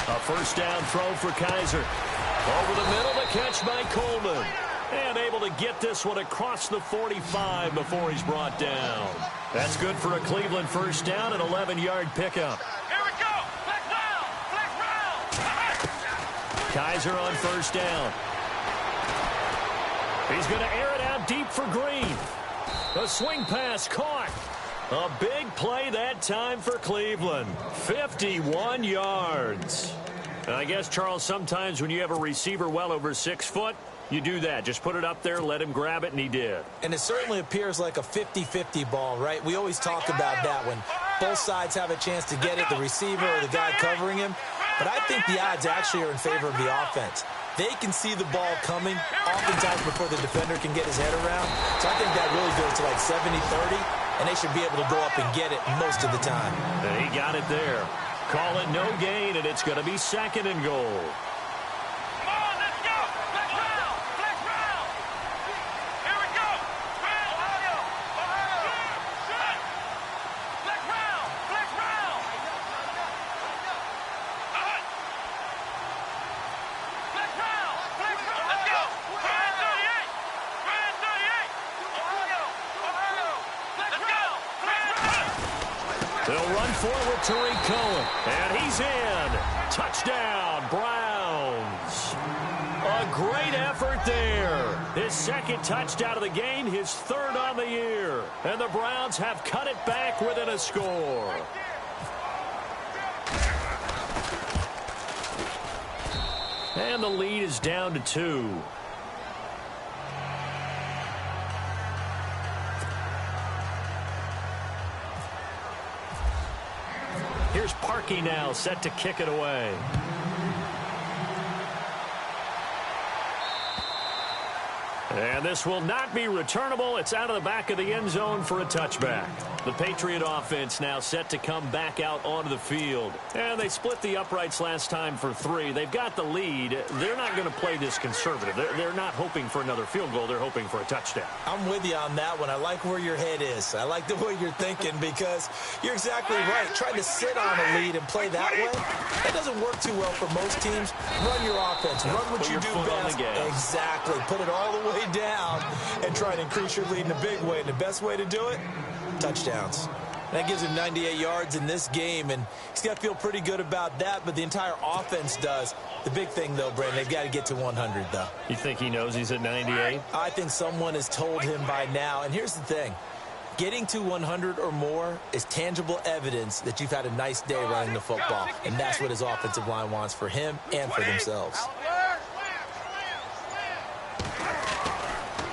A first down throw for Kaiser. Over the middle, the catch by Coleman. And able to get this one across the 45 before he's brought down. That's good for a Cleveland first down, an 11-yard pickup. Here we go. Flex round. Kaiser on first down. He's going to air it out deep for Green. A swing pass caught. A big play that time for Cleveland. 51 yards. And I guess, Charles, sometimes when you have a receiver well over 6 foot, you do that. Just put it up there, let him grab it, and he did. And it certainly appears like a 50-50 ball, right? We always talk about that when both sides have a chance to get it, the receiver or the guy covering him. But I think the odds actually are in favor of the offense. They can see the ball coming oftentimes before the defender can get his head around. So I think that really goes to like 70-30, and they should be able to go up and get it most of the time. And he got it there. Call it no gain, and it's going to be second and goal. They'll run forward to Tariq Cohen, and he's in. Touchdown, Browns. A great effort there. His second touchdown of the game, his third on the year. And the Browns have cut it back within a score. And the lead is down to 2. Here's Parkey now, set to kick it away. And this will not be returnable. It's out of the back of the end zone for a touchback. The Patriot offense now set to come back out onto the field. And they split the uprights last time for 3. They've got the lead. They're not going to play this conservative. They're not hoping for another field goal. They're hoping for a touchdown. I'm with you on that one. I like where your head is. I like the way you're thinking because you're exactly right. Trying to sit on a lead and play that way, that doesn't work too well for most teams. Run your offense. Run what you do best. Exactly. Put it all the way down and try and increase your lead in a big way. And the best way to do it, touchdowns. That gives him 98 yards in this game, and he's got to feel pretty good about that, but the entire offense does. The big thing, though, Brandon, they've got to get to 100, though. You think he knows he's at 98? I think someone has told him by now, and here's the thing. Getting to 100 or more is tangible evidence that you've had a nice day running the football, and that's what his offensive line wants for him and for themselves.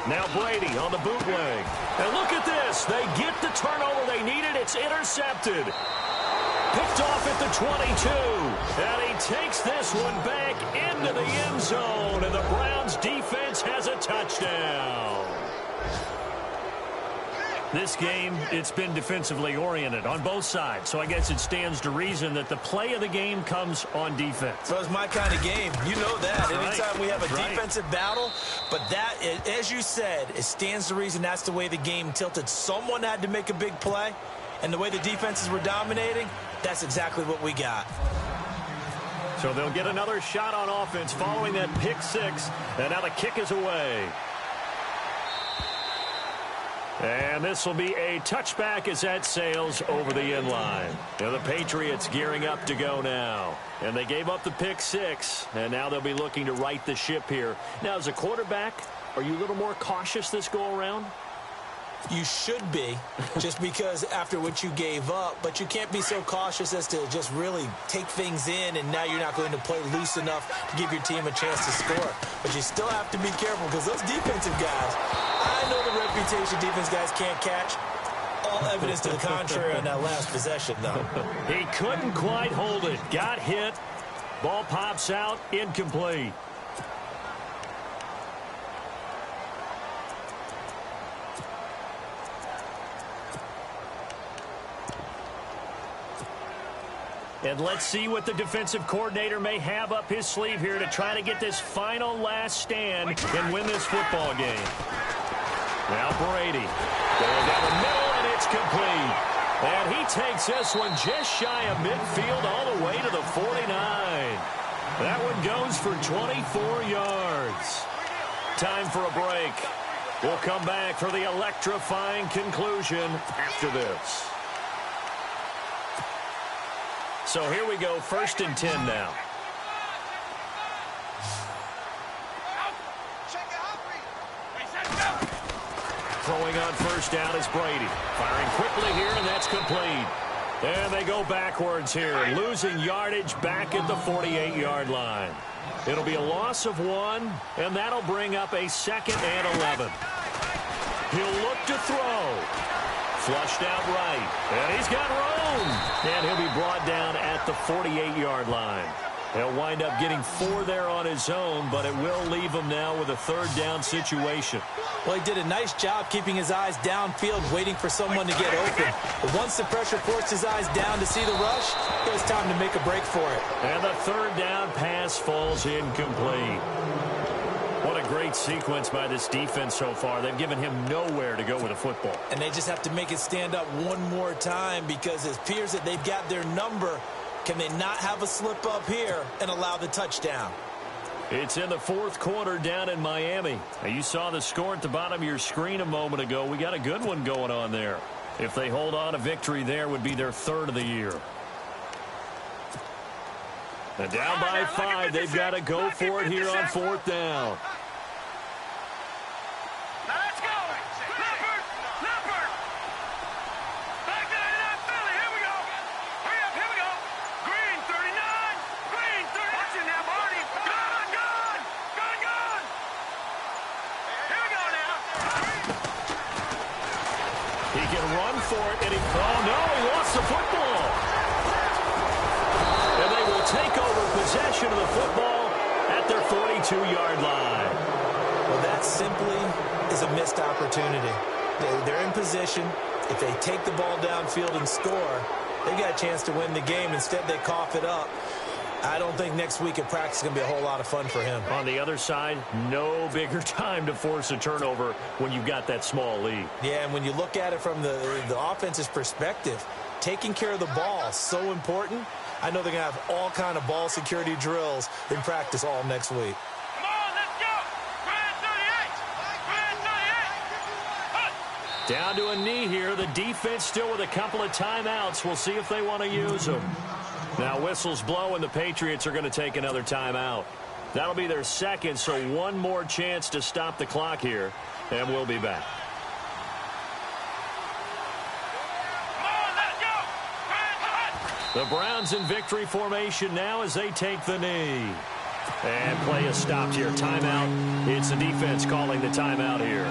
Now Brady on the bootleg. And look at this. They get the turnover they needed. It's intercepted. Picked off at the 22. And he takes this one back into the end zone. And the Browns defense has a touchdown. This game, it's been defensively oriented on both sides. So I guess it stands to reason that the play of the game comes on defense. So it's my kind of game. You know that. Anytime we have a defensive battle. But that, as you said, it stands to reason that's the way the game tilted. Someone had to make a big play. And the way the defenses were dominating, that's exactly what we got. So they'll get another shot on offense following that pick 6. And now the kick is away. And this will be a touchback as that sails over the end line. Now the Patriots gearing up to go now. And they gave up the pick 6. And now they'll be looking to right the ship here. Now as a quarterback, are you a little more cautious this go around? You should be, just because after what you gave up. But you can't be so cautious as to just really take things in, and now you're not going to play loose enough to give your team a chance to score. But you still have to be careful because those defensive guys, I know the reputation defense guys can't catch. All evidence to the contrary on that last possession, though. He couldn't quite hold it. Got hit. Ball pops out. Incomplete. And let's see what the defensive coordinator may have up his sleeve here to try to get this final last stand and win this football game. Now Brady going down the middle, and it's complete. And he takes this one just shy of midfield all the way to the 49. That one goes for 24 yards. Time for a break. We'll come back for the electrifying conclusion after this. So here we go, 1st and 10 now. Throwing on 1st down is Brady. Firing quickly here, and that's complete. And they go backwards here, losing yardage back at the 48-yard line. It'll be a loss of 1, and that'll bring up a 2nd and 11. He'll look to throw. Flushed out right. And he's got room. And he'll be brought down at the 48-yard line. He'll wind up getting 4 there on his own, but it will leave him now with a 3rd down situation. Well, he did a nice job keeping his eyes downfield, waiting for someone to get open. But once the pressure forced his eyes down to see the rush, it was time to make a break for it. And the 3rd down pass falls incomplete. What a great sequence by this defense so far. They've given him nowhere to go with the football. And they just have to make it stand up one more time because it appears that they've got their number. Can they not have a slip up here and allow the touchdown? It's in the 4th quarter down in Miami. Now, you saw the score at the bottom of your screen a moment ago. We got a good one going on there. If they hold on, a victory there would be their 3rd of the year. And down by 5, they've got to go for it here on 4th down. He can run for it, and oh no, he lost the football. And they will take over possession of the football at their 42-yard line. Well, that simply is a missed opportunity. They're in position. If they take the ball downfield and score, they've got a chance to win the game. Instead, they cough it up. I don't think next week at practice is going to be a whole lot of fun for him. On the other side, no bigger time to force a turnover when you've got that small lead. Yeah, and when you look at it from the offense's perspective, taking care of the ball is so important. I know they're going to have all kind of ball security drills in practice all next week. Come on, let's go. Grand 38. Down to a knee here. The defense still with a couple of timeouts. We'll see if they want to use them. Now whistles blow, and the Patriots are going to take another timeout. That'll be their second, so one more chance to stop the clock here, and we'll be back. The Browns in victory formation now as they take the knee. And play is stopped here. Timeout. It's the defense calling the timeout here.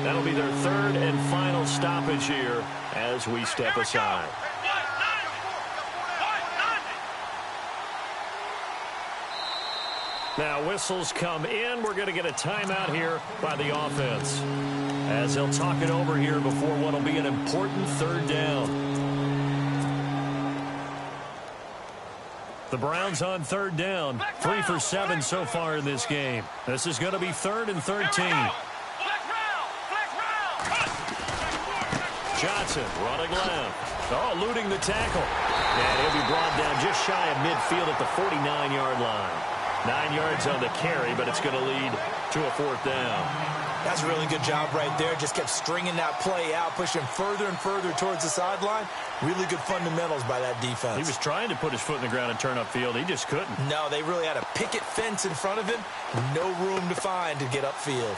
That'll be their third and final stoppage here as we step aside. Now whistles come in. We're going to get a timeout here by the offense as they'll talk it over here before what will be an important third down. The Browns on third down, 3 for 7 so far in this game. This is going to be 3rd and 13. Johnson running left. Oh, eluding the tackle. And he'll be brought down just shy of midfield at the 49-yard line. 9 yards on the carry, but it's going to lead to a 4th down. That's a really good job right there. Just kept stringing that play out, pushing further and further towards the sideline. Really good fundamentals by that defense. He was trying to put his foot in the ground and turn upfield. He just couldn't. No, they really had a picket fence in front of him. No room to find to get upfield.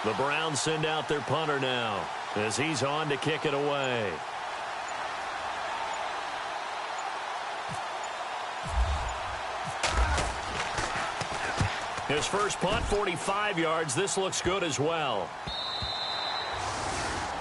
The Browns send out their punter now as he's on to kick it away. His first punt, 45 yards. This looks good as well.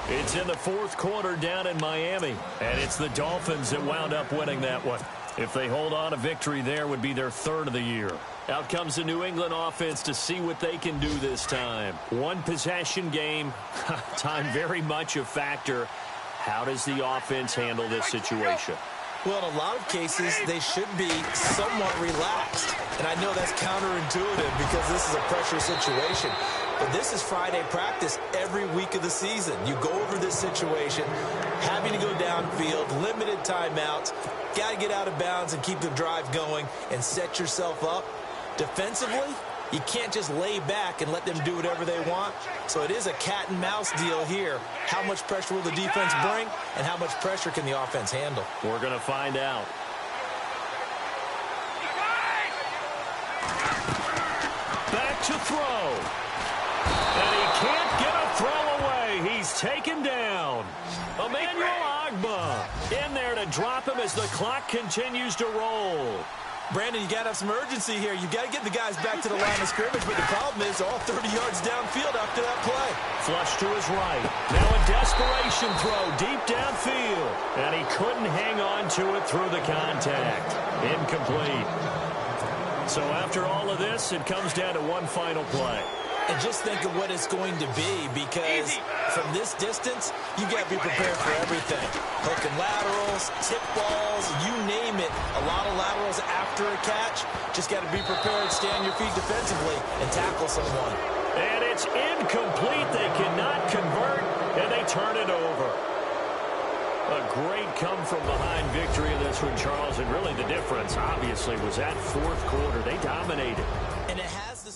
It's in the 4th quarter down in Miami, and it's the Dolphins that wound up winning that one. If they hold on, a victory there would be their 3rd of the year. Out comes the New England offense to see what they can do this time. One possession game, time very much a factor. How does the offense handle this situation? Well, in a lot of cases, they should be somewhat relaxed. And I know that's counterintuitive because this is a pressure situation. But this is Friday practice every week of the season. You go over this situation, having to go downfield, limited timeouts, got to get out of bounds and keep the drive going and set yourself up. Defensively, you can't just lay back and let them do whatever they want. So it is a cat and mouse deal here. How much pressure will the defense bring, and how much pressure can the offense handle? We're going to find out. Back to throw. And he can't get a throw away. He's taken down. Emmanuel Ogbah in there to drop him as the clock continues to roll. Brandon, you got to have some urgency here. You got to get the guys back to the line of scrimmage, but the problem is all 30 yards downfield after that play. Flush to his right. Now a desperation throw deep downfield. And he couldn't hang on to it through the contact. Incomplete. So after all of this, it comes down to one final play. And just think of what it's going to be, because from this distance, you got to be prepared for everything. Hook and laterals, tip balls, you name it. A lot of laterals after a catch. Just got to be prepared, stay on your feet defensively, and tackle someone. And it's incomplete. They cannot convert, and they turn it over. A great come-from-behind victory in this one, Charles. And really the difference, obviously, was that 4th quarter. They dominated. And it has the...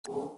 you